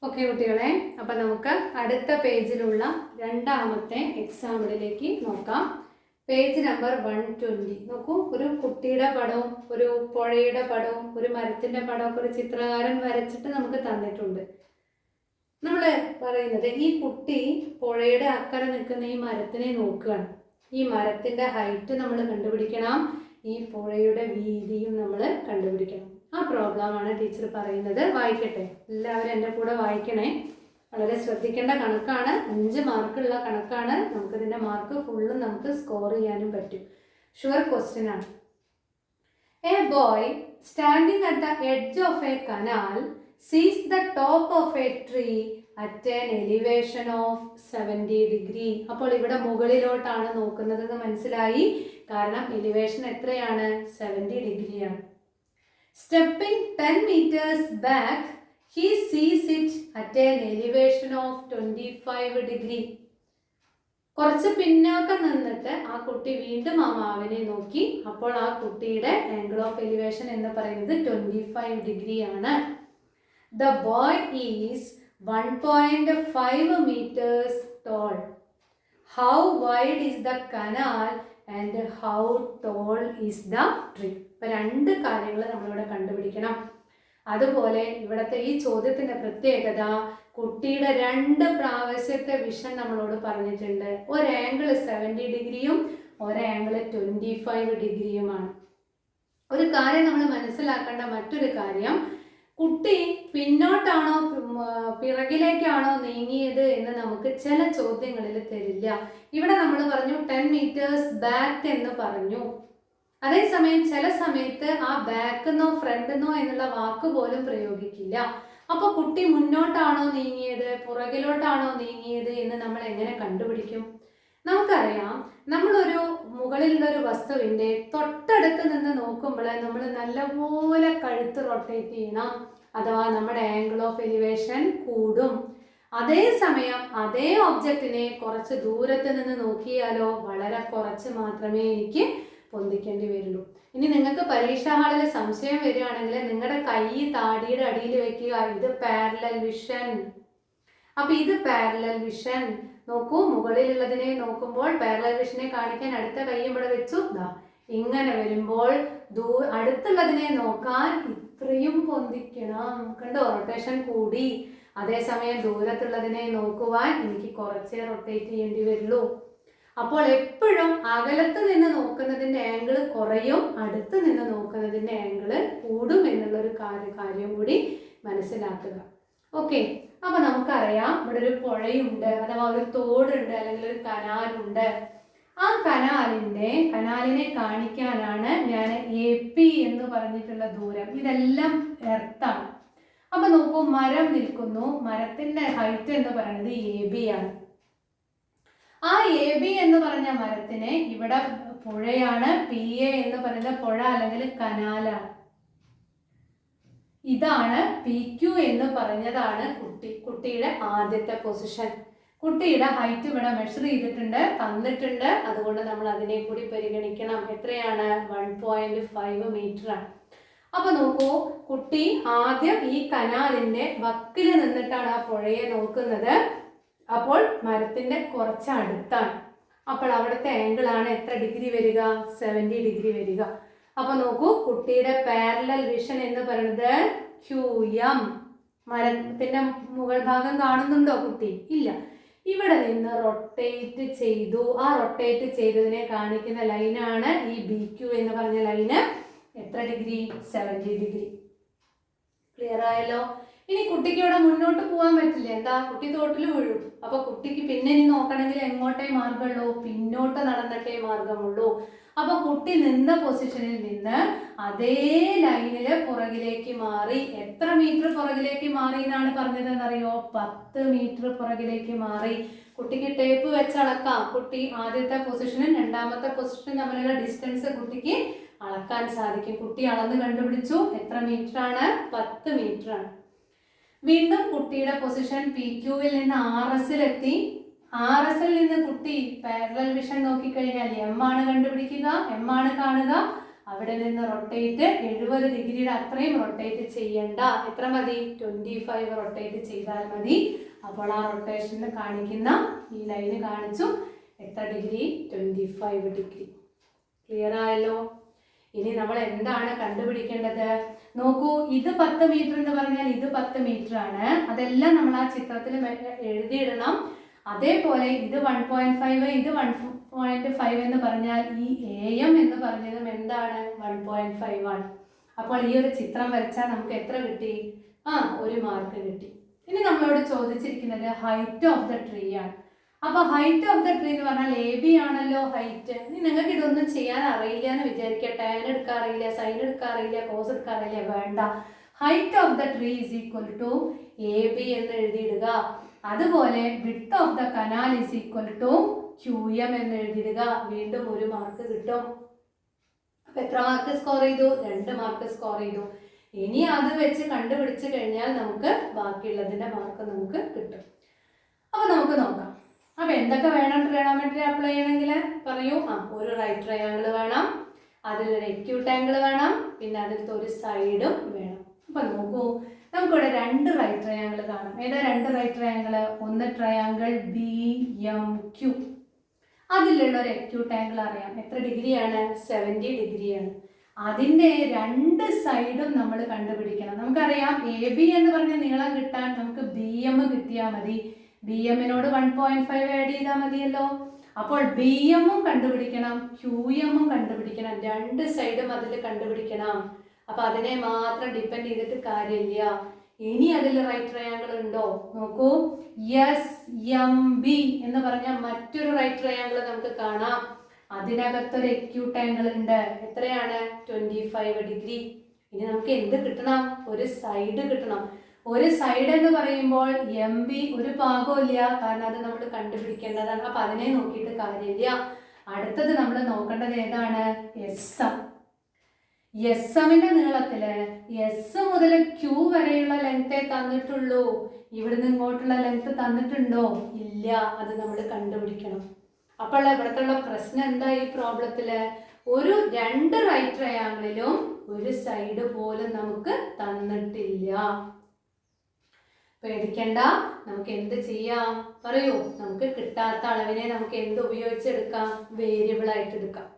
Okay കുട്ടികളെ, അപ്പം നമുക്ക് അടുത്ത പേജിലുള്ള രണ്ടാമത്തെ എക്സാമ്പിളിലേക്ക് നോക്കാം. പേജ് നമ്പർ 120 നോക്കൂ. ഒരു കുട്ടിയുടെ പടവും ഒരു പുഴയുടെ പടവും ഒരു മരത്തിൻ്റെ പടമൊക്കെ ഒരു ചിത്രകാരൻ വരച്ചിട്ട് നമുക്ക് തന്നിട്ടുണ്ട്. നമ്മൾ പറയുന്നത് ഈ കുട്ടി പുഴയുടെ അക്കരെ നിൽക്കുന്ന ഈ മരത്തിനെ നോക്കുകയാണ്. ഈ മരത്തിൻ്റെ ഹൈറ്റ് നമ്മൾ കണ്ടുപിടിക്കണം, ഈ പുഴയുടെ വീതിയും നമ്മൾ കണ്ടുപിടിക്കണം. ആ പ്രോബ്ലമാണ് ടീച്ചർ പറയുന്നത്. വായിക്കട്ടെ, എല്ലാവരും എൻ്റെ കൂടെ വായിക്കണേ. വളരെ ശ്രദ്ധിക്കേണ്ട കണക്കാണ്, 5 മാർക്കുള്ള കണക്കാണ്. നമുക്കിതിൻ്റെ മാർക്ക് ഫുള്ളും നമുക്ക് സ്കോർ ചെയ്യാനും പറ്റും. ഷുവർ ക്വസ്റ്റ്യൻ ആണ്. A boy standing at the edge of A canal sees the top of a tree at an elevation of 70 degree. അപ്പോൾ ഇവിടെ മുകളിലോട്ടാണ് നോക്കുന്നത് മനസ്സിലായി, കാരണം എലിവേഷൻ എത്രയാണ്? 70 ഡിഗ്രിയാണ്. Stepping 10 meters back, he sees it at an elevation of 25 degree. കുറച്ച് പിന്നോക്കം നിന്നിട്ട് ആ കുട്ടി വീണ്ടും ആ മാവിനെ നോക്കി. അപ്പോൾ ആ കുട്ടിയുടെ ആംഗിൾ ഓഫ് എലിവേഷൻ എന്ന് പറയുന്നത് 25 ഡിഗ്രി ആണ്. The boy is 1.5 meters tall. How wide is the canal and how tall is the tree? ഇപ്പം 2 കാര്യങ്ങൾ നമ്മളിവിടെ കണ്ടുപിടിക്കണം. അതുപോലെ ഇവിടുത്തെ ഈ ചോദ്യത്തിൻ്റെ പ്രത്യേകത, കുട്ടിയുടെ 2 പ്രാവശ്യത്തെ വിഷൻ നമ്മളോട് പറഞ്ഞിട്ടുണ്ട്. ഒരു ആംഗിൾ 70 ഡിഗ്രിയും ഒരു ആംഗിൾ 25 ഡിഗ്രിയുമാണ്. ഒരു കാര്യം നമ്മൾ മനസ്സിലാക്കേണ്ട മറ്റൊരു കാര്യം, കുട്ടി പിന്നോട്ടാണോ പിറകിലേക്കാണോ നീങ്ങിയത് എന്ന് നമുക്ക് ചില ചോദ്യങ്ങളിൽ തരില്ല. ഇവിടെ നമ്മൾ പറഞ്ഞു 10 meters ബാക്ക് എന്ന് പറഞ്ഞു. അതേസമയം ചില സമയത്ത് ആ ബാക്കെന്നോ ഫ്രണ്ടെന്നോ എന്നുള്ള വാക്ക് പോലും പ്രയോഗിക്കില്ല. അപ്പോൾ കുട്ടി മുന്നോട്ടാണോ നീങ്ങിയത് പുറകിലോട്ടാണോ നീങ്ങിയത് എന്ന് നമ്മൾ എങ്ങനെ കണ്ടുപിടിക്കും? നമുക്കറിയാം, നമ്മളൊരു മുകളിലുള്ളൊരു വസ്തുവിൻ്റെ തൊട്ടടുത്ത് നിന്ന് നോക്കുമ്പോൾ നമ്മൾ നല്ലപോലെ കഴുത്ത് റൊട്ടേറ്റ് ചെയ്യണം, അഥവാ നമ്മുടെ ആംഗിൾ ഓഫ് എലിവേഷൻ കൂടും. അതേസമയം അതേ ഒബ്ജക്റ്റിനെ കുറച്ച് ദൂരത്ത് നിന്ന് നോക്കിയാലോ വളരെ കുറച്ച് മാത്രമേ എനിക്ക് പൊന്തിക്കേണ്ടി വരുള്ളൂ. ഇനി നിങ്ങൾക്ക് പരീക്ഷാ ഹാളിൽ സംശയം വരികയാണെങ്കിൽ നിങ്ങളുടെ കൈ താടിയുടെ അടിയിൽ വെക്കുക. ഇത് പാരലൽ വിഷൻ. അപ്പം ഇത് പാരലൽ വിഷൻ. നോക്കൂ, മുകളിലുള്ളതിനെ നോക്കുമ്പോൾ പാരലൽ വിഷനെ കാണിക്കാൻ അടുത്ത കൈ ഇവിടെ വെച്ചു. ഇങ്ങനെ വരുമ്പോൾ അടുത്തുള്ളതിനെ നോക്കാൻ ഇത്രയും പൊന്തിക്കണം. കണ്ടോ, റൊട്ടേഷൻ കൂടി. അതേസമയം ദൂരത്തുള്ളതിനെ നോക്കുവാൻ എനിക്ക് കുറച്ചേ റൊട്ടേറ്റ് ചെയ്യേണ്ടി വരുള്ളൂ. അപ്പോൾ എപ്പോഴും അകലത്ത് നിന്ന് നോക്കുന്നതിൻ്റെ ആംഗിൾ കുറയും, അടുത്ത് നിന്ന് നോക്കുന്നതിൻ്റെ ആംഗിൾ കൂടും എന്നുള്ളൊരു കാര്യം കൂടി മനസ്സിലാക്കുക. ഓക്കെ, അപ്പോൾ നമുക്കറിയാം ഇവിടെ ഒരു പുഴയുണ്ട്, അഥവാ ഒരു തോടുണ്ട്, അല്ലെങ്കിൽ ഒരു കനാലുണ്ട്. ആ കനാലിനെ കാണിക്കാനാണ് ഞാൻ AP എന്ന് പറഞ്ഞിട്ടുള്ള ദൂരം. ഇതെല്ലാം എർത്താണ്. അപ്പൊ നോക്കൂ, മരം നിൽക്കുന്നു. മരത്തിന്റെ ഹൈറ്റ് എന്ന് പറയുന്നത് AB ആണ്. ആ AB എന്ന് പറഞ്ഞ മരത്തിന് ഇവിടെ പുഴയാണ്. PA എന്ന് പറയുന്നത് പുഴ അല്ലെങ്കിൽ കനാലാണ്. ഇതാണ് PQ എന്ന് പറഞ്ഞതാണ് കുട്ടിയുടെ ആദ്യത്തെ പൊസിഷൻ. കുട്ടിയുടെ ഹൈറ്റ് ഇവിടെ മെഷർ ചെയ്തിട്ടുണ്ട്, തന്നിട്ടുണ്ട്. അതുകൊണ്ട് നമ്മൾ അതിനെ കൂടി പരിഗണിക്കണം. എത്രയാണ്? 1.5 മീറ്റർ ആണ്. അപ്പൊ നോക്കൂ, കുട്ടി ആദ്യം ഈ കനാലിന്റെ വക്കിൽ നിന്നിട്ടാണ് ആ പുഴയെ നോക്കുന്നത്. അപ്പോൾ മരത്തിന്റെ കുറച്ച് അടുത്താണ്. അപ്പോൾ അവിടുത്തെ ആംഗിൾ ആണ് എത്ര ഡിഗ്രി വരിക? 70 ഡിഗ്രി വരിക. അപ്പൊ നോക്കൂ, കുട്ടിയുടെ പാരലൽ വിഷൻ എന്ന് പറയുന്നത് QM. മരത്തിന്റെ മുകൾ ഭാഗം കാണുന്നുണ്ടോ കുട്ടി? ഇല്ല. ഇവിടെ നിന്ന് റൊട്ടേറ്റ് ചെയ്തു. ആ റൊട്ടേറ്റ് ചെയ്തതിനെ കാണിക്കുന്ന ലൈനാണ് ഈ BQ എന്ന് പറഞ്ഞ ലൈന്. എത്ര ഡിഗ്രി? 70 ഡിഗ്രി. ക്ലിയർ ആയല്ലോ? ഇനി കുട്ടിക്ക് ഇവിടെ മുന്നോട്ട് പോകാൻ പറ്റില്ല. എന്താ? കുട്ടി തോട്ടിൽ വീഴും. അപ്പൊ കുട്ടിക്ക് പിന്നെ ഇനി നോക്കണമെങ്കിൽ എങ്ങോട്ടേ മാർഗമുള്ളൂ? പിന്നോട്ട് നടന്നിട്ടേ മാർഗമുള്ളൂ. അപ്പൊ കുട്ടി നിന്ന പൊസിഷനിൽ നിന്ന് അതേ ലൈനില് പുറകിലേക്ക് മാറി. എത്ര മീറ്റർ പുറകിലേക്ക് മാറി എന്നാണ് പറഞ്ഞതെന്നറിയോ? 10 മീറ്റർ പുറകിലേക്ക് മാറി. കുട്ടിക്ക് ടേപ്പ് വെച്ച് അളക്കാം. കുട്ടി ആദ്യത്തെ പൊസിഷനും രണ്ടാമത്തെ പൊസിഷനും തമ്മിലുള്ള ഡിസ്റ്റൻസ് കുട്ടിക്ക് അളക്കാൻ സാധിക്കും. കുട്ടി അളന്ന് കണ്ടുപിടിച്ചു. എത്ര മീറ്റർ ആണ്? 10 മീറ്റർ ആണ്. വീണ്ടും കുട്ടിയുടെ പൊസിഷൻ PQവിൽ നിന്ന് RSലെത്തി. RSൽ നിന്ന് കുട്ടി പാരലൽ വിഷൻ നോക്കിക്കഴിഞ്ഞാൽ M ആണ് കണ്ടുപിടിക്കുക, M ആണ് കാണുക. അവിടെ നിന്ന് റൊട്ടേറ്റ് 70 ഡിഗ്രിയുടെ അത്രയും റൊട്ടേറ്റ് ചെയ്യണ്ട. എത്ര മതി? 25 റൊട്ടേറ്റ് ചെയ്താൽ മതി. അപ്പോൾ ആ റൊട്ടേഷനിൽ കാണിക്കുന്ന ഈ ലൈന് കാണിച്ചു എത്ര ഡിഗ്രി? 25 ഡിഗ്രി. ക്ലിയർ ആയല്ലോ? ഇനി നമ്മൾ എന്താണ് കണ്ടുപിടിക്കേണ്ടത്? നോക്കൂ, ഇത് 10 മീറ്റർ എന്ന് പറഞ്ഞാൽ ഇത് 10 മീറ്റർ ആണ്. അതെല്ലാം നമ്മൾ ആ ചിത്രത്തിൽ എഴുതിയിടണം. അതേപോലെ ഇത് 1.5, ഇത് 1.5 എന്ന് പറഞ്ഞാൽ ഈ AM എന്ന് പറഞ്ഞതും എന്താണ്? 1.5 ആണ്. അപ്പോൾ ഈ ഒരു ചിത്രം വരച്ചാൽ നമുക്ക് എത്ര കിട്ടി? 1 മാർക്ക് കിട്ടി. ഇനി നമ്മളോട് ചോദിച്ചിരിക്കുന്നത് ഹൈറ്റ് ഓഫ് ദ ട്രീ ആണ്. അപ്പോൾ ഹൈറ്റ് ഓഫ് ദ ട്രീ എന്ന് പറഞ്ഞാൽ AB ആണല്ലോ ഹൈറ്റ്. ഇനി നിങ്ങൾക്ക് ഇതൊന്നും ചെയ്യാൻ അറിയില്ല എന്ന് വിചാരിക്കുക. ടാൻ എടുക്കാൻ അറിയില്ല, സൈൻ എടുക്കാൻ അറിയില്ല, കോസ് എടുക്കാൻ അറിയില്ല, വേണ്ട. Height of the tree is equal to AB എന്ന് എഴുതിയിടുക. അതുപോലെ width of the canal is equal to QM എന്ന് എഴുതിയിടുക. വീണ്ടും 1 മാർക്ക് കിട്ടും. അപ്പൊ എത്ര മാർക്ക് സ്കോർ ചെയ്തു? 2 മാർക്ക് സ്കോർ ചെയ്തു. ഇനി അത് വെച്ച് കണ്ടുപിടിച്ച് കഴിഞ്ഞാൽ നമുക്ക് ബാക്കിയുള്ളതിന്റെ മാർക്ക് നമുക്ക് കിട്ടും. അപ്പൊ നമുക്ക് നോക്കാം. അപ്പൊ എന്തൊക്കെ വേണം ട്രിഗണോമെട്രി അപ്ലൈ ചെയ്യണമെങ്കിൽ പറയൂ. ഒരു റൈറ്റ് ട്രയാങ്കിൾ വേണം, അതിലൊരു acute ആംഗിൾ വേണം, പിന്നെ അതിലത്തെ ഒരു സൈഡും വേണം. അപ്പൊ നോക്കൂ, നമുക്കിവിടെ 2 റൈറ്റ് ട്രയാങ്കിൾ കാണാം. ഏതാ 2 റൈറ്റ് ട്രയാങ്കിൾ? ഒന്ന് ട്രയാങ്കിൾ BMQ. അതിലുള്ള ഒരു acute ആംഗിൾ അറിയാം. എത്ര ഡിഗ്രിയാണ്? 70 ഡിഗ്രിയാണ്. അതിൻ്റെ 2 സൈഡും നമ്മൾ കണ്ടുപിടിക്കണം. നമുക്കറിയാം AB എന്ന് പറഞ്ഞ നീളം കിട്ടാൻ നമുക്ക് BM കിട്ടിയാൽ മതി. BMനോട് 1.5 ആഡ് ചെയ്താൽ മതിയല്ലോ. അപ്പോൾ BMഉം കണ്ടുപിടിക്കണം, QMഉം കണ്ടുപിടിക്കണം. 2 സൈഡും അതിൽ കണ്ടുപിടിക്കണം. അപ്പൊ അതിനെ മാത്രം ഡിപ്പെൻഡ് ചെയ്തിട്ട് കാര്യമില്ല. ഇനി അതിൽ റൈറ്റ് ട്രയാങ്കിൾ ഉണ്ടോ? നോക്കൂ, SMB എന്ന് പറഞ്ഞ മറ്റൊരു റൈറ്റ് ട്രയാങ്കിൾ നമുക്ക് കാണാം. അതിനകത്തൊരു acute ആംഗിൾ ഉണ്ട്. എത്രയാണ്? 25 ഡിഗ്രി. ഇനി നമുക്ക് എന്ത് കിട്ടണം? ഒരു സൈഡ് കിട്ടണം. ഒരു സൈഡ് എന്ന് പറയുമ്പോൾ MB ഒരു ഭാഗമില്ല, കാരണം അത് നമ്മൾ കണ്ടുപിടിക്കേണ്ടതാണ്. അപ്പൊ അതിനെ നോക്കിയിട്ട് കാര്യമില്ല. അടുത്തത് നമ്മൾ നോക്കേണ്ടത് ഏതാണ്? SM. SMന്റെ നീളത്തില് S മുതൽ Q വരെയുള്ള ലെങ്തേ തന്നിട്ടുള്ളൂ. ഇവിടുന്ന് ഇങ്ങോട്ടുള്ള ലെങ്ത് തന്നിട്ടുണ്ടോ? ഇല്ല. അത് നമ്മൾ കണ്ടുപിടിക്കണം. അപ്പോൾ ഇവിടത്തുള്ള പ്രശ്നം എന്താ? ഈ പ്രോബ്ലത്തില് ഒരു 2 റൈറ്റ് ട്രയാങ്കിളിലും ഒരു സൈഡ് പോലും നമുക്ക് തന്നിട്ടില്ല. പേടിക്കണ്ട. നമുക്ക് എന്ത് ചെയ്യാം? പറയൂ. നമുക്ക് കിട്ടാത്ത അളവിനെ നമുക്ക് എന്ത് ഉപയോഗിച്ചെടുക്കാം? വേരിയബിൾ ആയിട്ട് എടുക്കാം.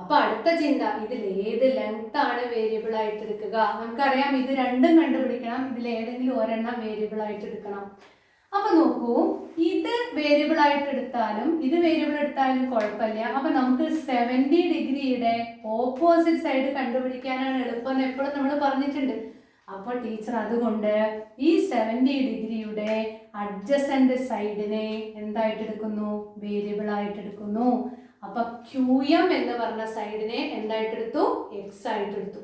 അപ്പൊ അടുത്ത ചിന്ത, ഇതിൽ ഏത് ലെങ്ത് ആണ് വേരിയബിൾ ആയിട്ട് എടുക്കുക? നമുക്കറിയാം ഇത് രണ്ടും കണ്ടുപിടിക്കണം. ഇതിൽ ഏതെങ്കിലും ഒരെണ്ണം വേരിയബിൾ ആയിട്ട് എടുക്കണം. അപ്പൊ നോക്കൂ, ഇത് വേരിയബിൾ ആയിട്ട് എടുത്താലും ഇത് വേരിയബിൾ എടുത്താലും കുഴപ്പമില്ല. അപ്പൊ നമുക്ക് 70 ഡിഗ്രിയുടെ ഓപ്പോസിറ്റ് സൈഡ് കണ്ടുപിടിക്കാനാണ് എളുപ്പം എപ്പോഴും നമ്മൾ പറഞ്ഞിട്ടുണ്ട്. അപ്പോൾ ടീച്ചർ അതുകൊണ്ട് ഈ 70 ഡിഗ്രിയുടെ അഡ്ജസന്റ് സൈഡിനെ എന്തായിട്ട് എടുക്കുന്നു? വേരിയബിൾ ആയിട്ട് എടുക്കുന്നു. അപ്പൊ QM എന്ന് പറഞ്ഞ സൈഡിനെ എന്തായിട്ട് എടുത്തു? X ആയിട്ട് എടുത്തു.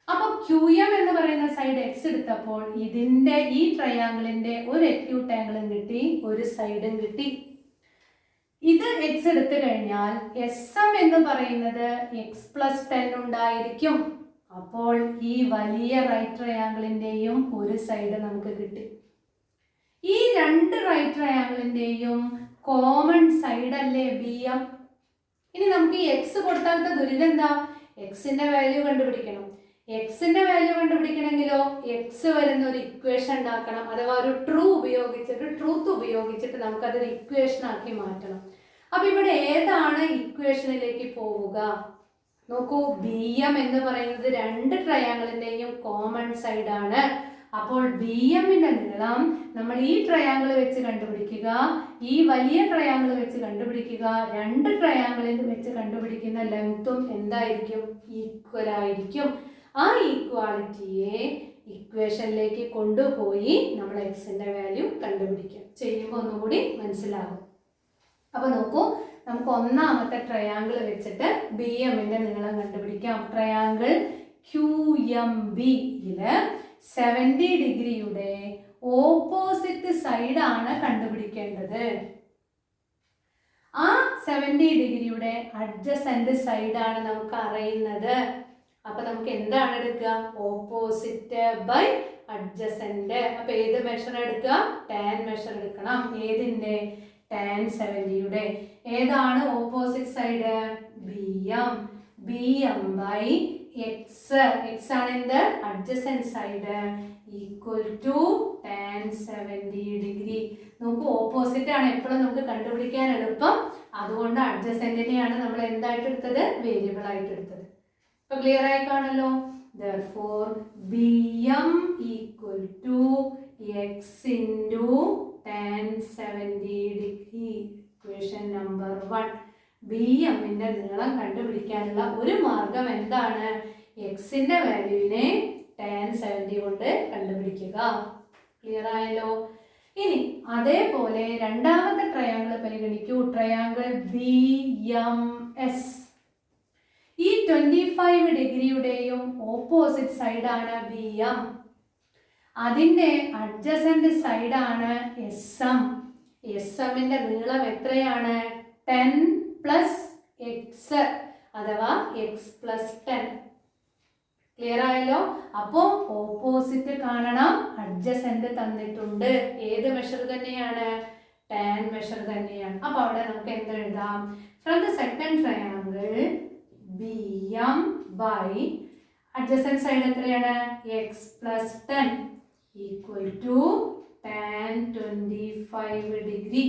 അപ്പൊ QM എന്ന് പറയുന്ന സൈഡ് X എടുത്തപ്പോൾ ഇതിന്റെ ഈ ട്രയാങ്കിളിന്റെ ഒരു acute ആംഗിളും കിട്ടി, ഒരു സൈഡും കിട്ടി. ഇത് X എടുത്തു കഴിഞ്ഞാൽ SM എന്ന് പറയുന്നത് X+10 ഉണ്ടായിരിക്കും. അപ്പോൾ ഈ വലിയ റൈറ്റ് ട്രയാങ്കിളിന്റെയും ഒരു സൈഡ് നമുക്ക് കിട്ടി. ഈ 2 റൈറ്റ് ട്രയാങ്കിളിന്റെയും കോമൺ സൈഡ് അല്ലേ BM? ഇനി നമുക്ക് ഈ X കൊടുത്താലത്തെ ദുരിതം എന്താ? Xന്റെ വാല്യൂ കണ്ടുപിടിക്കണം. Xന്റെ വാല്യൂ കണ്ടുപിടിക്കണമെങ്കിലോ X വരുന്ന ഒരു ഇക്വേഷൻ ഉണ്ടാക്കണം. അഥവാ ഒരു ട്രൂത്ത് ഉപയോഗിച്ചിട്ട് നമുക്കതൊരു ഇക്വേഷൻ ആക്കി മാറ്റണം. അപ്പൊ ഇവിടെ ഏതാണ് ഇക്വേഷനിലേക്ക് പോവുക? നോക്കൂ, BM എന്ന് പറയുന്നത് 2 ട്രയാങ്കിളിന്റെയും കോമൺ സൈഡ് ആണ്. അപ്പോൾ BMന്റെ നീളം നമ്മൾ ഈ ട്രയാങ്കിൾ വെച്ച് കണ്ടുപിടിക്കുക, ഈ വലിയ ട്രയാങ്കിൾ വെച്ച് കണ്ടുപിടിക്കുക. 2 ട്രയാങ്കിളിൽ വെച്ച് കണ്ടുപിടിക്കുന്ന ലെങ്ത്തും എന്തായിരിക്കും? ഈക്വൽ ആയിരിക്കും. ആ ഈക്വാലിറ്റിയെ ഇക്വേഷനിലേക്ക് കൊണ്ടുപോയി നമ്മൾ Xന്റെ വാല്യൂ കണ്ടുപിടിക്കും. ചെയ്യുമ്പോൾ ഒന്നുകൂടി മനസ്സിലാകും. അപ്പൊ നോക്കൂ, നമുക്ക് ഒന്നാമത്തെ ട്രയാങ്കിൾ വെച്ചിട്ട് BMന്റെ നീളം കണ്ടുപിടിക്കാം. ട്രയാങ്കിൾ QMBയില് 70 ഡിഗ്രിയുടെ ഓപ്പോസിറ്റ് സൈഡ് ആണ് കണ്ടുപിടിക്കേണ്ടത്. ആ 70 ഡിഗ്രിയുടെ അഡ്ജസന്റ് സൈഡ് ആണ് നമുക്ക് അറിയുന്നത്. അപ്പൊ നമുക്ക് എന്താണ് എടുക്കുക? Opposite by adjacent. അപ്പൊ ഏത് മെഷർ എടുക്കുക? ടാൻ മെഷർ എടുക്കണം. ഏതിന്റെ? ടാൻ 70യുടെ. ഏതാണ് opposite side? BM. BM by X. X ആണ് എന്ത്? adjacent side equal to tan 70 degree. നമുക്ക് ഓപ്പോസിറ്റ് ആണ് എപ്പോഴും നമുക്ക് കണ്ടുപിടിക്കാൻ എളുപ്പം. അതുകൊണ്ട് adjacentനെയാണ് നമ്മൾ എന്തായിട്ട് എടുത്തത്? വേരിയബിൾ ആയിട്ട് എടുത്തത്. ഇപ്പൊ ക്ലിയർ ആയി കാണല്ലോ. Therefore BM equal to X into tan 70 degree. Equation number 1. BMന്റെ നീളം കണ്ടുപിടിക്കാനുള്ള ഒരു മാർഗം എന്താണ്? എക്സിന്റെ വാല്യൂവിനെ tan 70 കൊണ്ട് കണ്ടുപിടിക്കുക. ക്ലിയർ ആയല്ലോ. ഇനി അതേപോലെ രണ്ടാമത്തെ ട്രയാങ്കിൾ പരിഗണിക്കൂ. Triangle BMS. ഈ 25 ഡിഗ്രിയുടെയും ഓപ്പോസിറ്റ് സൈഡാണ് BM. അതിന്റെ അഡ്ജസന്റ് സൈഡാണ് SM. SMന്റെ നീളം എത്രയാണ്? 10 പ്ലസ് എക്സ് അഥവാ എക്സ് പ്ലസ് 10. ക്ലിയർ ആയല്ലോ. അപ്പോൾ ഓപ്പോസിറ്റ് കാണണം, അഡ്ജസന്റ് തന്നിട്ടുണ്ട്. ഏത് മെഷർ തന്നെയാണ്? ടാൻ മെഷർ തന്നെയാണ്. അപ്പൊ അവിടെ നമുക്ക് എന്ത് എഴുതാം? From the second triangle BM by adjacent side എത്രയാണ്? X plus 10 equal to tan 25 degree.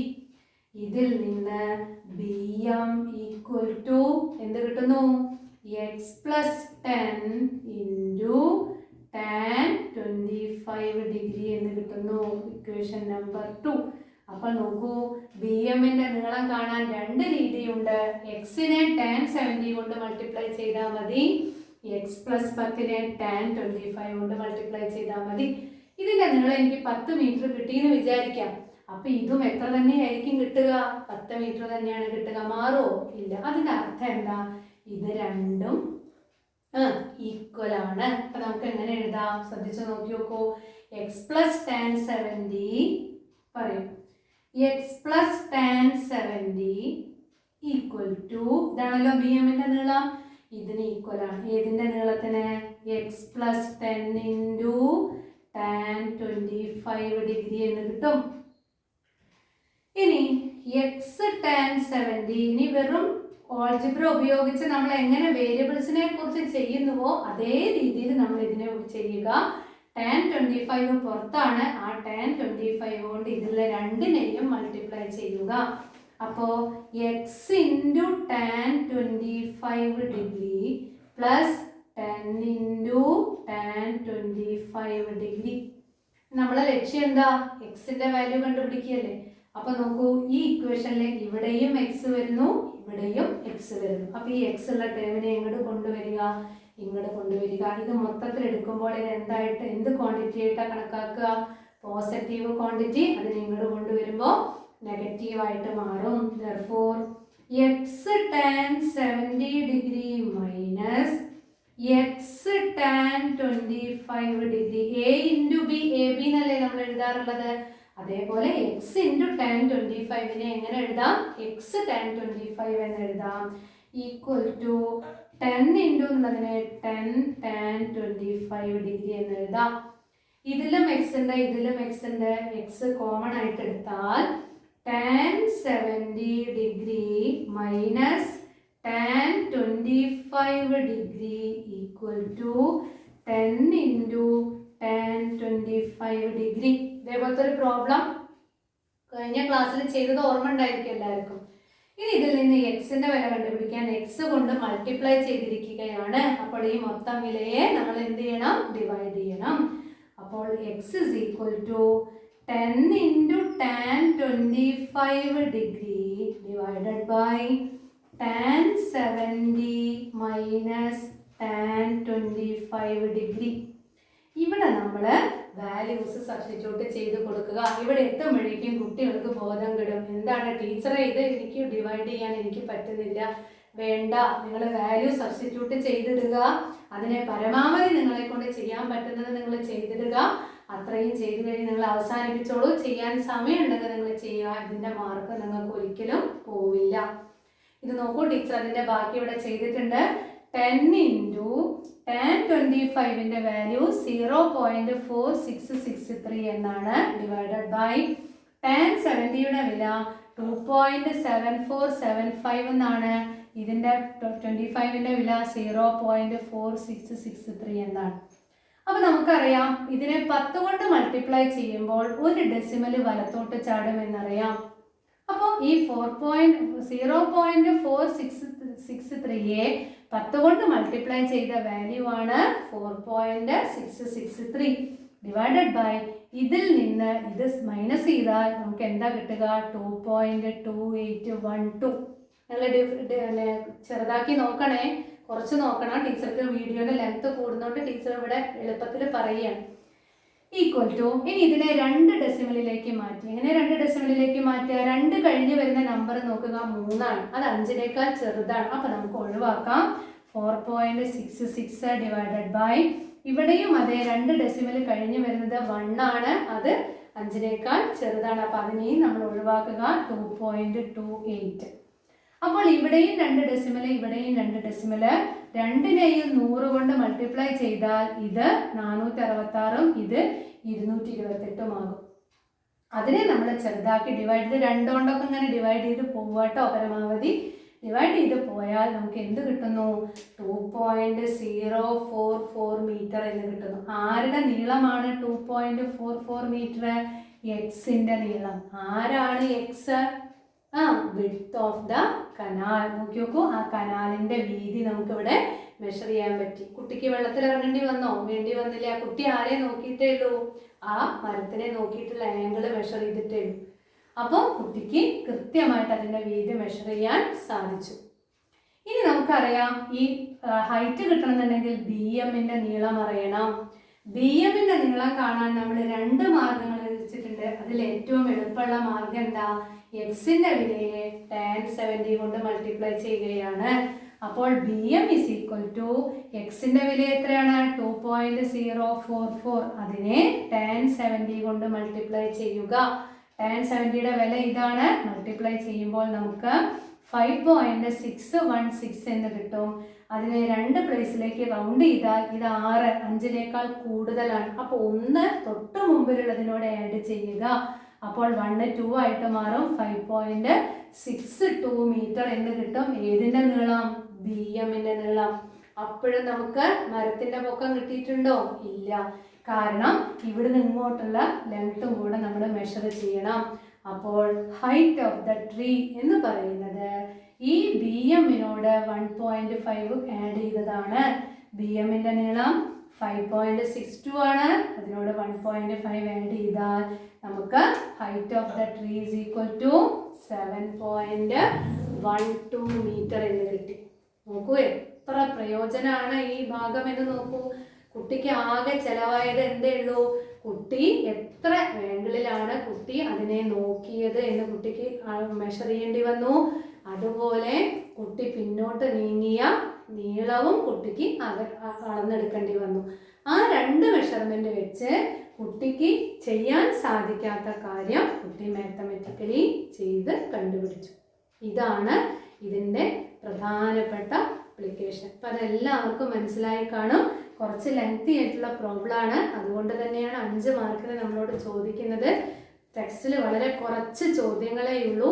ഇതിൽ നിന്ന് BM ഈക്വൽ ടു എന്ത് കിട്ടുന്നു? X plus 10 into tan 25 degree എന്ന് കിട്ടുന്നു. Equation number 2. അപ്പോൾ നോക്കൂ, BMന്റെ നീളം കാണാൻ രണ്ട് രീതിയുണ്ട്. എക്സിനെ ടാൻ 70 കൊണ്ട് മൾട്ടിപ്ലൈ ചെയ്താൽ മതി, എക്സ് പ്ലസ് 10നെ ടാൻ 25 കൊണ്ട് മൾട്ടിപ്ലൈ ചെയ്താൽ മതി. ഇതിന്റെ നീളം എനിക്ക് 10 മീറ്റർ കിട്ടിയെന്ന് വിചാരിക്കാം. അപ്പൊ ഇതും എത്ര തന്നെയായിരിക്കും കിട്ടുക? 10 മീറ്റർ തന്നെയാണ് കിട്ടുക. മാറോ? ഇല്ല. അതിന്റെ അർത്ഥം എന്താ? ഇത് രണ്ടും ഈക്വൽ ആണ്. അപ്പൊ നമുക്ക് എങ്ങനെ എഴുതാം? ശ്രദ്ധിച്ചു നോക്കി നോക്കൂ. എക്സ് പ്ലസ് ടാൻ 70 പറയും. X plus tan 70 equal to ഇതാണല്ലോ BMന്റെ നീളം. ഇതിന് ഈക്വൽ ആണ്. ഏതിന്റെ നീളത്തിന്? X plus 10 into tan 25 degree എന്ന് കിട്ടും. ഇനി എക്സ് ടാൻ 70 ഇനി വെറും ഓൾജിബ്ര ഉപയോഗിച്ച് നമ്മൾ എങ്ങനെ വേരിയബിൾസിനെ കുറിച്ച് ചെയ്യുന്നുവോ അതേ രീതിയിൽ നമ്മൾ ഇതിനെ ചെയ്യുക. ടാൻ 25 പുറത്താണ്. ആ ടാൻ 25 കൊണ്ട് ഇതിലെ രണ്ടിനെയും മൾട്ടിപ്ലൈ ചെയ്യുക. അപ്പോൾ X into tan 25 degree plus 10 into tan 25 degree. നമ്മളെ ലക്ഷ്യം എന്താ? എക്സിന്റെ വാല്യൂ കണ്ടുപിടിക്കുകയല്ലേ. അപ്പൊ നോക്കൂ, ഈ ഇക്വേഷനിൽ ഇവിടെയും എക്സ് വരുന്നു, ഇവിടെയും എക്സ് വരുന്നു. അപ്പൊ ഈ എക്സ് ഉള്ള ടേമിനെ ഇങ്ങോട്ട് കൊണ്ടുവരിക, ഇങ്ങോട്ട് കൊണ്ടുവരിക. ഇത് മൊത്തത്തിൽ എടുക്കുമ്പോൾ ഇത് എന്തായിട്ട് എന്ത് ക്വാണ്ടിറ്റി ആയിട്ടാണ് കണക്കാക്കുക? Positive quantity. അതിനെ ഇങ്ങോട്ട് കൊണ്ടുവരുമ്പോൾ നെഗറ്റീവ് ആയിട്ട് മാറും. Therefore X tan 70 degree minus X tan 25 degree. A into B, AB എന്നല്ലേ നമ്മൾ എഴുതാറുള്ളത്. അതേപോലെ എക്സ് ഇൻറ്റു ടാൻ 25നെ എങ്ങനെ എഴുതാം? എക്സ് ടാൻ 25 എന്ന് എഴുതാം. ഈക്വൽ ടു 10 ഇൻറ്റു എന്നുള്ളതിനെ 10 ടാൻ 25 ഡിഗ്രി എന്ന് എഴുതാം. ഇതിലും എക്സ് ഉണ്ട്, ഇതിലും എക്സ് ഉണ്ട്. എക്സ് കോമൺ ആയിട്ട് എടുത്താൽ tan 70 degree minus tan 25 degree equal to 10 into tan 25 degree. ഇതേപോലത്തെ ഒരു പ്രോബ്ലം കഴിഞ്ഞ ക്ലാസ്സിൽ ചെയ്തത് ഓർമ്മ ഉണ്ടായിരിക്കും എല്ലാവർക്കും. ഇനി ഇതിൽ നിന്ന് എക്സിന്റെ വില കണ്ടുപിടിക്കാൻ എക്സ് കൊണ്ട് മൾട്ടിപ്ലൈ ചെയ്തിരിക്കുകയാണ്. അപ്പോൾ ഈ മൊത്തം വിലയെ നമ്മൾ എന്ത് ചെയ്യണം? ഡിവൈഡ് ചെയ്യണം. അപ്പോൾ x is equal to 10 into tan 25 degree divided by tan 70 minus tan 25 degree. ഇവിടെ നമ്മൾ വാല്യൂസ് സബ്സ്റ്റിറ്റ്യൂട്ട് ചെയ്ത് കൊടുക്കുക. ഇവിടെ എത്തുമ്പോഴേക്കും കുട്ടികൾക്ക് ബോധം കിടും. എന്താണ് ടീച്ചറെ, ഇത് എനിക്ക് ഡിവൈഡ് ചെയ്യാൻ എനിക്ക് പറ്റുന്നില്ല. വേണ്ട, നിങ്ങൾ വാല്യൂ സബ്സ്റ്റിറ്റ്യൂട്ട് ചെയ്തിടുക. അതിനെ പരമാവധി നിങ്ങളെ കൊണ്ട് ചെയ്യാൻ പറ്റുന്നത് നിങ്ങൾ ചെയ്തിടുക. അത്രയും ചെയ്ത് കഴിഞ്ഞ് നിങ്ങൾ അവസാനിപ്പിച്ചോളൂ. ചെയ്യാൻ സമയമുണ്ടെങ്കിൽ നിങ്ങൾ ചെയ്യുക. ഇതിൻ്റെ മാർക്ക് നിങ്ങൾക്ക് ഒരിക്കലും പോവില്ല. ഇത് നോക്കൂ, ടീച്ചർ അതിൻ്റെ ബാക്കി ഇവിടെ ചെയ്തിട്ടുണ്ട്. 10 ഇൻറ്റു ടാൻ 25ന്റെ വാല്യൂ 0.4663 എന്നാണ്. ഡിവൈഡഡ് ബൈ ടാൻ 70യുടെ വില 2.7475 എന്നാണ്. ഇതിൻ്റെ 25ൻ്റെ വില 0.4663 എന്നാണ്. അപ്പോൾ നമുക്കറിയാം ഇതിനെ 10 കൊണ്ട് മൾട്ടിപ്ലൈ ചെയ്യുമ്പോൾ ഒരു ഡെസിമൽ വലത്തോട്ട് ചാടുമെന്നറിയാം. അപ്പോൾ ഈ 0.4663യെ 10 കൊണ്ട് മൾട്ടിപ്ലൈ ചെയ്ത വാല്യൂ ആണ് 4.663 ഡിവൈഡഡ് ബൈ ഇതിൽ നിന്ന് ഇത് മൈനസ് ചെയ്താൽ നമുക്ക് എന്താ കിട്ടുക? 2.2812. നിങ്ങൾ ചെറുതാക്കി നോക്കണേ, കുറച്ച് നോക്കണം. ടീച്ചർക്ക് വീഡിയോയുടെ ലെങ്ത് കൂടുന്നതുകൊണ്ട് ടീച്ചർ ഇവിടെ എളുപ്പത്തിൽ പറയുകയാണ്. ഈക്വൽ ടു, ഇനി ഇതിനെ 2 ഡെസിമലിലേക്ക് മാറ്റി. എങ്ങനെ 2 ഡെസിമലിലേക്ക് മാറ്റുക? 2 കഴിഞ്ഞ് വരുന്ന നമ്പർ നോക്കുക, 3 ആണ്. അത് 5നേക്കാൾ ചെറുതാണ്. അപ്പോൾ നമുക്ക് ഒഴിവാക്കാം. 4.66 ഡിവൈഡഡ് ബൈ ഇവിടെയും അതെ 2 ഡെസിമൽ കഴിഞ്ഞ് വരുന്നത് 1 ആണ്. അത് 5നേക്കാൾ ചെറുതാണ്. അപ്പോൾ അതിനെയും നമ്മൾ ഒഴിവാക്കുക. 2.28. അപ്പോൾ ഇവിടെയും 2 ഡെസിമൽ, ഇവിടെയും 2 ഡെസിമൽ. രണ്ടിനെയും 100 കൊണ്ട് മൾട്ടിപ്ലൈ ചെയ്താൽ ഇത് 466ഉം ഇത് 228ഉം ആകും. അതിനെ നമ്മൾ ചെറുതാക്കി ഡിവൈഡ് ചെയ്ത് 2 കൊണ്ടൊക്കെ ഇങ്ങനെ ഡിവൈഡ് ചെയ്ത് പോവാട്ടോ. പരമാവധി ഡിവൈഡ് ചെയ്ത് പോയാൽ നമുക്ക് എന്ത് കിട്ടുന്നു? 2.044 മീറ്റർ എന്ന് കിട്ടുന്നു. ആരുടെ നീളമാണ് 2.44 മീറ്റർ? എക്സിൻ്റെ നീളം. ആരാണ് X? Width of the canal. നോക്കി നോക്കൂ, ആ കനാലിൻ്റെ വീതി നമുക്കിവിടെ മെഷർ ചെയ്യാൻ പറ്റി. കുട്ടിക്ക് വെള്ളത്തിൽ ഇറങ്ങേണ്ടി വന്നോ? വേണ്ടി വന്നില്ല. കുട്ടി ആരെ നോക്കിയിട്ടേ ഉള്ളൂ? ആ മരത്തിനെ നോക്കിയിട്ടുള്ള ആംഗിൾ മെഷർ ചെയ്തിട്ടേ ഉള്ളൂ. അപ്പോൾ കുട്ടിക്ക് കൃത്യമായിട്ട് അതിൻ്റെ വീതി മെഷർ ചെയ്യാൻ സാധിച്ചു. ഇനി നമുക്കറിയാം ഈ ഹൈറ്റ് കിട്ടണമെന്നുണ്ടെങ്കിൽ BMൻ്റെ നീളം അറിയണം. BMൻ്റെ നീളം കാണാൻ നമ്മൾ 2 മാർഗങ്ങൾ വെച്ചിട്ടുണ്ട്. അതിൽ ഏറ്റവും എളുപ്പമുള്ള മാർഗം എന്താ? എക്സിൻ്റെ വിലയെ tan 70 കൊണ്ട് മൾട്ടിപ്ലൈ ചെയ്യുകയാണ്. അപ്പോൾ BM ഇസ് ഈക്വൽ ടു എക്സിൻ്റെ വില എത്രയാണ്? 2.044. അതിനെ tan 70 കൊണ്ട് മൾട്ടിപ്ലൈ ചെയ്യുക. tan 70യുടെ വില ഇതാണ്. മൾട്ടിപ്ലൈ ചെയ്യുമ്പോൾ നമുക്ക് 5.616 എന്ന് കിട്ടും. അതിനെ 2 പ്ലേസിലേക്ക് റൗണ്ട് ചെയ്താൽ ഇത് 6, 5നേക്കാൾ കൂടുതലാണ്. അപ്പോൾ 1 തൊട്ട് മുമ്പിലുള്ളതിനോട് ആഡ് ചെയ്യുക. അപ്പോൾ 1 2 ആയിട്ട് മാറും. 5.62 മീറ്റർ എന്ന് കിട്ടും. ഏതിൻ്റെ നീളം? BMൻ്റെ നീളം. അപ്പോഴും നമുക്ക് മരത്തിൻ്റെ പൊക്കം കിട്ടിയിട്ടുണ്ടോ? ഇല്ല. കാരണം ഇവിടുന്ന് ഇങ്ങോട്ടുള്ള ലെങ്ത്തും കൂടെ നമ്മൾ മെഷർ ചെയ്യണം. അപ്പോൾ ഹൈറ്റ് ഓഫ് ദ ട്രീ എന്ന് പറയുന്നത് ഈ BMനോട് 1.5 ആഡ് ചെയ്തതാണ്. BMൻ്റെ നീളം 5.62 ആണ്. അതിനോട് 1.5 ആഡ് ചെയ്താൽ നമുക്ക് height of the tree is equal to 7.12 metre എന്ന് കിട്ടി. നോക്കൂ എത്ര പ്രയോജനമാണ് ഈ ഭാഗം എന്ന് നോക്കൂ. കുട്ടിക്ക് ആകെ ചിലവായത് എന്തേ ഉള്ളൂ? കുട്ടി എത്ര ആംഗിളിലാണ് കുട്ടി അതിനെ നോക്കിയത് എന്ന് കുട്ടിക്ക് മെഷർ ചെയ്യേണ്ടി വന്നു. അതുപോലെ കുട്ടി പിന്നോട്ട് നീങ്ങിയ നീളവും കുട്ടിക്ക് അളന്നെടുക്കേണ്ടി വന്നു. ആ 2 മെഷർമെൻറ്റ് വെച്ച് കുട്ടിക്ക് ചെയ്യാൻ സാധിക്കാത്ത കാര്യം കുട്ടി മാത്തമാറ്റിക്കലി ചെയ്ത് കണ്ടുപിടിച്ചു. ഇതാണ് ഇതിൻ്റെ പ്രധാനപ്പെട്ട ആപ്ലിക്കേഷൻ. അപ്പം അതെല്ലാവർക്കും മനസ്സിലായി കാണും. കുറച്ച് ലെങ്തി ആയിട്ടുള്ള പ്രോബ്ലമാണ്. അതുകൊണ്ട് തന്നെയാണ് 5 മാർക്കിന് നമ്മളോട് ചോദിക്കുന്നത്. ടെക്സ്റ്റിൽ വളരെ കുറച്ച് ചോദ്യങ്ങളേ ഉള്ളൂ.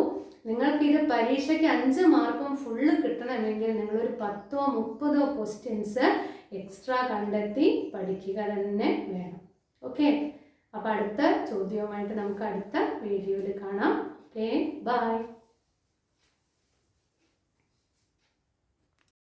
നിങ്ങൾക്കിത് പരീക്ഷയ്ക്ക് 5 മാർക്കും ഫുള്ള് കിട്ടണമെങ്കിൽ നിങ്ങളൊരു 10ഓ 30ഓ ക്വസ്റ്റ്യൻസ് എക്സ്ട്രാ കണ്ടെത്തി പഠിക്കുക തന്നെ വേണം. ഓക്കെ, അപ്പോൾ അടുത്ത ചോദ്യവുമായിട്ട് നമുക്ക് അടുത്ത വീഡിയോയിൽ കാണാം. Okay, by.